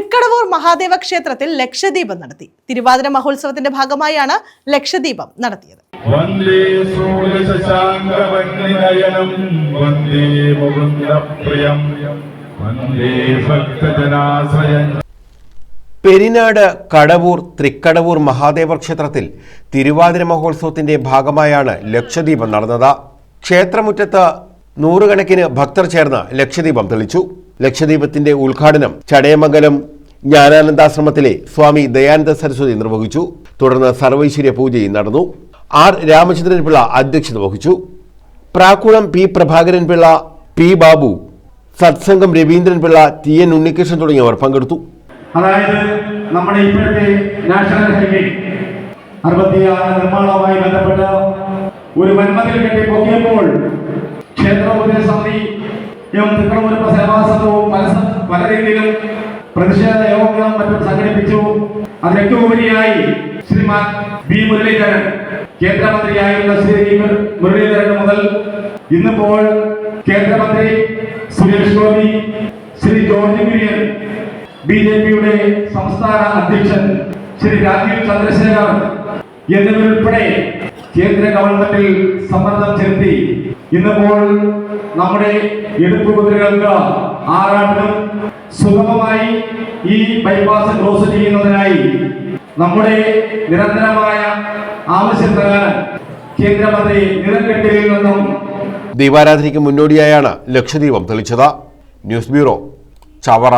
തൃക്കടവൂർ മഹാദേവ ക്ഷേത്രത്തിൽ ലക്ഷദീപം നടത്തി. തിരുവാതിര മഹോത്സവത്തിന്റെ ഭാഗമായാണ് ലക്ഷദീപം നടത്തിയത്. പെരിനാട് കടവൂർ തൃക്കടവൂർ മഹാദേവ ക്ഷേത്രത്തിൽ തിരുവാതിര മഹോത്സവത്തിന്റെ ഭാഗമായാണ് ലക്ഷദീപം നടന്നത്. ക്ഷേത്രമുറ്റത്ത് നൂറുകണക്കിന് ഭക്തർ ചേർന്ന് ലക്ഷദീപം തെളിച്ചു. ലക്ഷദീപത്തിന്റെ ഉദ്ഘാടനം ചടയമംഗലം ജ്ഞാനാനന്ദാശ്രമത്തിലെ സ്വാമി ദയാനന്ദ സരസ്വതി നിർവഹിച്ചു. തുടർന്ന് സർവൈശ്വര്യ പൂജയും നടന്നു. ആർ രാമചന്ദ്രൻ പിള്ള അധ്യക്ഷത വഹിച്ചു. Prakkulam P Prabhakaran Pillai, P Babu, Satsangam Raveendran Pillai, T N Unnikrishnan തുടങ്ങിയവർ പങ്കെടുത്തു. അതായത് നമ്മുടെ ഇപ്പോഴത്തെ നാഷണൽ ഹൈവേ 66 നിർമ്മാണവുമായി ബന്ധപ്പെട്ട് ഒരു വൻമതിൽ കെട്ടി പൊക്കിയപ്പോൾ ക്ഷേത്രോപദേശ സമിതിയും തൃക്കടവൂർ സേവാ സംഘവും പല രീതിയിലും പ്രതിഷേധ യോഗങ്ങളും മറ്റും സംഘടിപ്പിച്ചു. അതിനൊക്കെ ഉപരിയായി ശ്രീമാൻ ബി മുരളീധരൻ, കേന്ദ്രമന്ത്രിയായിരുന്ന ശ്രീ മുരളീധരൻ മുതൽ ഇന്നിപ്പോൾ കേന്ദ്രമന്ത്രി സുരേഷ് ഗോപി, ശ്രീ ജോർജ് കുര്യൻ, ബിജെപിയുടെ സംസ്ഥാന അധ്യക്ഷൻ ശ്രീ രാജീവ് ചന്ദ്രശേഖർ എന്നിവരുൾപ്പെടെ കേന്ദ്ര ഗവൺമെന്റിൽ സമ്മർദ്ദം ചെലുത്തി ഇന്നിപ്പോൾ നമ്മുടെ എടുപ്പ് കുതിരകൾക്ക് ആറാട്ടിനും സുഗമമായി ഈ ബൈപ്പാസ് ക്ലോസ് ചെയ്യുന്നതിനായി നമ്മുടെ നിരന്തരമായ ആവശ്യപ്രകാരം കേന്ദ്രമന്ത്രി നിലക്കെട്ടിൽ നിന്നും ദീപാരാധനയ്ക്ക് മുന്നോടിയായാണ് ലക്ഷദീപം തെളിച്ചത്. News bureau, Chavara.